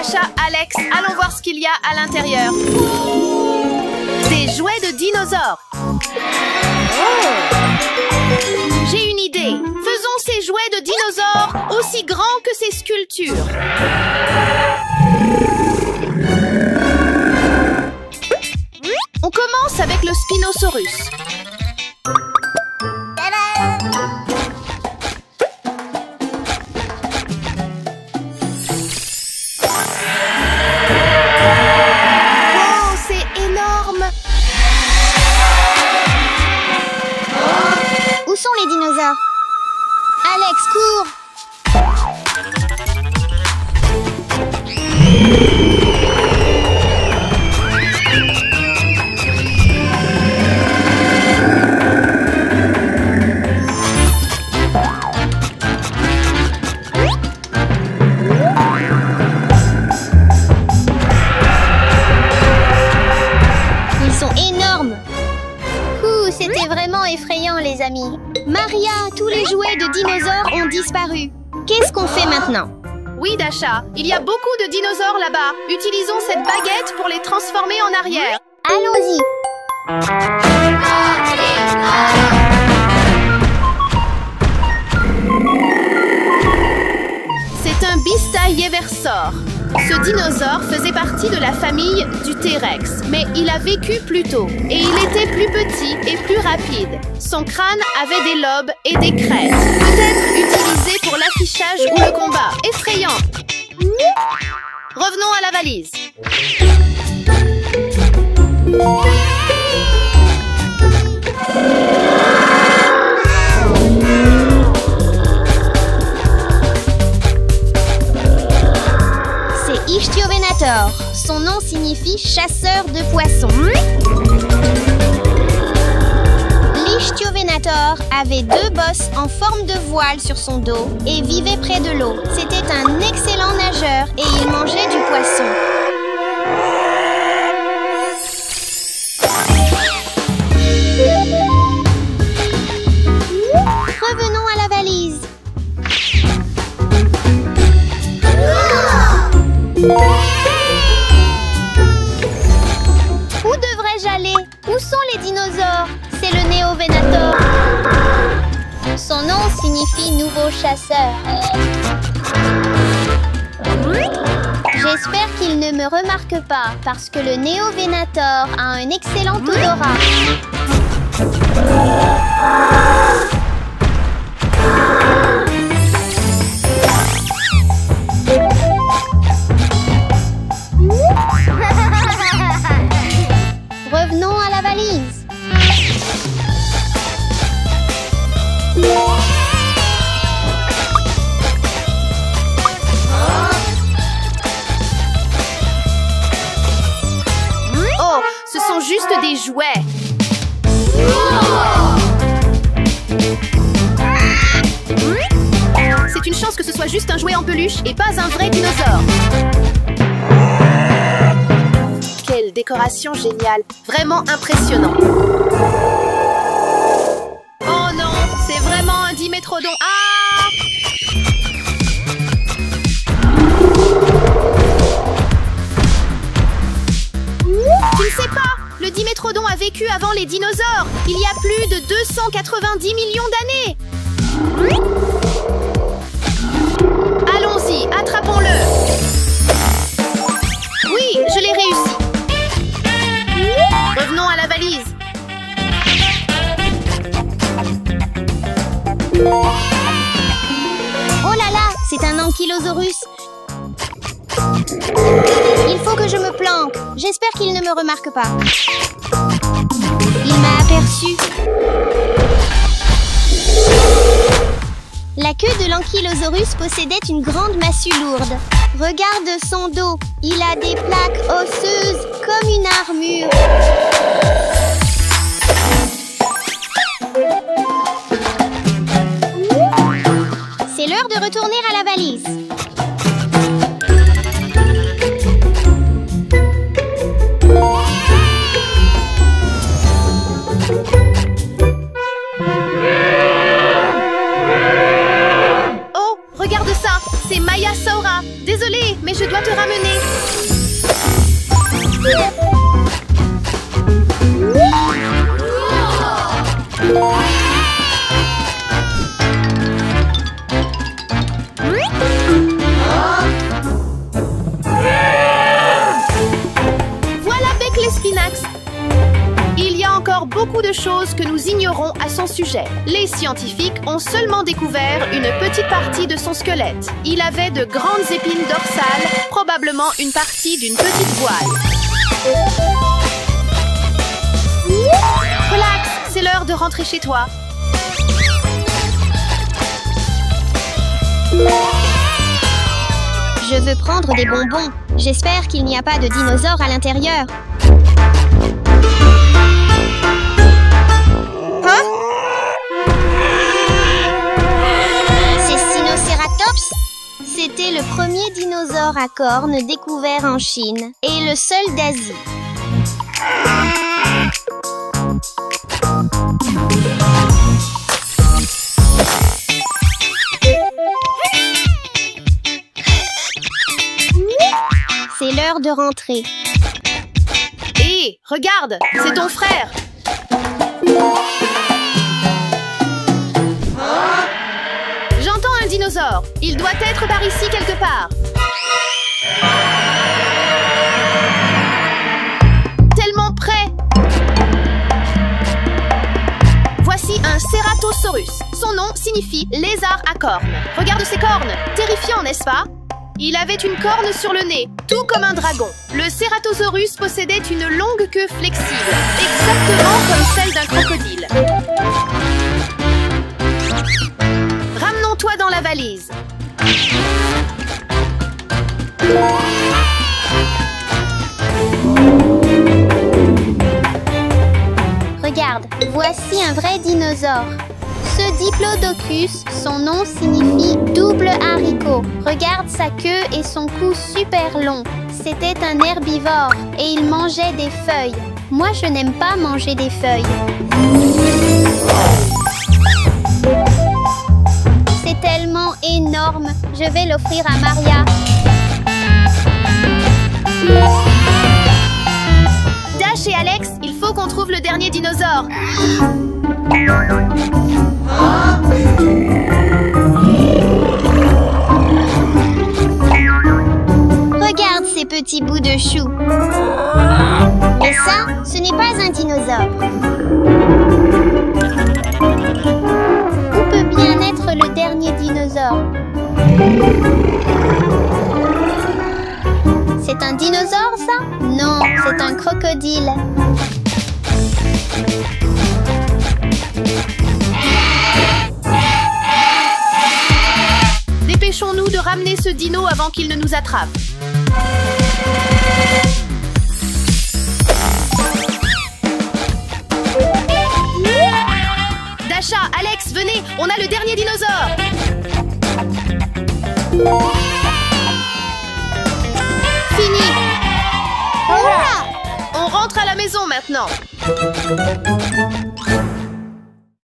Dasha, Alex, allons voir ce qu'il y a à l'intérieur. Des jouets de dinosaures. J'ai une idée. Faisons ces jouets de dinosaures aussi grands que ces sculptures. On commence avec le Spinosaurus. Oh, c'est énorme! Où sont les dinosaures? Alex, cours! Ils sont énormes! C'était vraiment effrayant, les amis. Maria, tous les jouets de dinosaures ont disparu. Qu'est-ce qu'on fait maintenant? Oui, Dasha, il y a beaucoup de dinosaures là-bas. Utilisons cette baguette pour les transformer en arrière. Allons-y. C'est un Bistayeversor. Ce dinosaure faisait partie de la famille du T-Rex, mais il a vécu plus tôt et il était plus petit et plus rapide. Son crâne avait des lobes et des crêtes, peut-être utilisés pour l'affichage ou le combat. Effrayant! Revenons à la valise. Ichthyovenator. Son nom signifie chasseur de poissons. L'Ichthyovenator avait 2 bosses en forme de voile sur son dos et vivait près de l'eau. C'était un excellent nageur et il mangeait du poisson. Revenons à la valise. Où devrais-je aller? Où sont les dinosaures? C'est le Néovenator. Son nom signifie nouveau chasseur. J'espère qu'il ne me remarque pas parce que le Néovenator a un excellent odorat. Revenons à la valise. Oh, ce sont juste des jouets. C'est une chance que ce soit juste un jouet en peluche et pas un vrai dinosaure. Quelle décoration géniale! Vraiment impressionnant! Oh non! C'est vraiment un dimétrodon! Ah! Tu ne sais pas! Le dimétrodon a vécu avant les dinosaures! Il y a plus de 290 millions d'années! Allons-y, attrapons-le! Oui, je l'ai réussi! Revenons à la valise. Oh là là, c'est un ankylosaurus. Il faut que je me planque. J'espère qu'il ne me remarque pas. Il m'a aperçu. La queue de l'ankylosaurus possédait une grande massue lourde. Regarde son dos. Il a des plaques osseuses comme une armure. C'est l'heure de retourner à la valise. Regarde ça, c'est Maya Saura. Désolée, mais je dois te ramener. Voilà Bec l'Espinax. Il y a encore beaucoup de choses que nous ignorons à son sujet. Les scientifiques ont seulement découvert une petite partie de son squelette. Il avait de grandes épines dorsales, probablement une partie d'une petite voile. Relax, c'est l'heure de rentrer chez toi. Je veux prendre des bonbons. J'espère qu'il n'y a pas de dinosaures à l'intérieur. Hein? C'est Sinocératops? C'était le premier dinosaure à cornes découvert en Chine et le seul d'Asie. C'est l'heure de rentrer. Hé, regarde, c'est ton frère. J'entends un dinosaure. Il doit être par ici quelque part. Tellement près. Voici un Ceratosaurus. Son nom signifie lézard à cornes. Regarde ses cornes. Terrifiant, n'est-ce pas? Il avait une corne sur le nez, tout comme un dragon. Le Ceratosaurus possédait une longue queue flexible, exactement comme celle d'un crocodile. Ramenons-toi dans la valise. Regarde, voici un vrai dinosaure. Ce Diplodocus, son nom signifie double haricot. Regarde sa queue et son cou super long. C'était un herbivore et il mangeait des feuilles. Moi, je n'aime pas manger des feuilles. C'est tellement énorme. Je vais l'offrir à Maria. Dash et Alex, il faut qu'on trouve le dernier dinosaure. Regarde ces petits bouts de chou. Mais ça, ce n'est pas un dinosaure. Où peut bien être le dernier dinosaure? C'est un dinosaure, ça? Non, c'est un crocodile. Dépêchons-nous de ramener ce dino avant qu'il ne nous attrape. Dasha, Alex, venez, on a le dernier dinosaure. Fini. On rentre à la maison maintenant.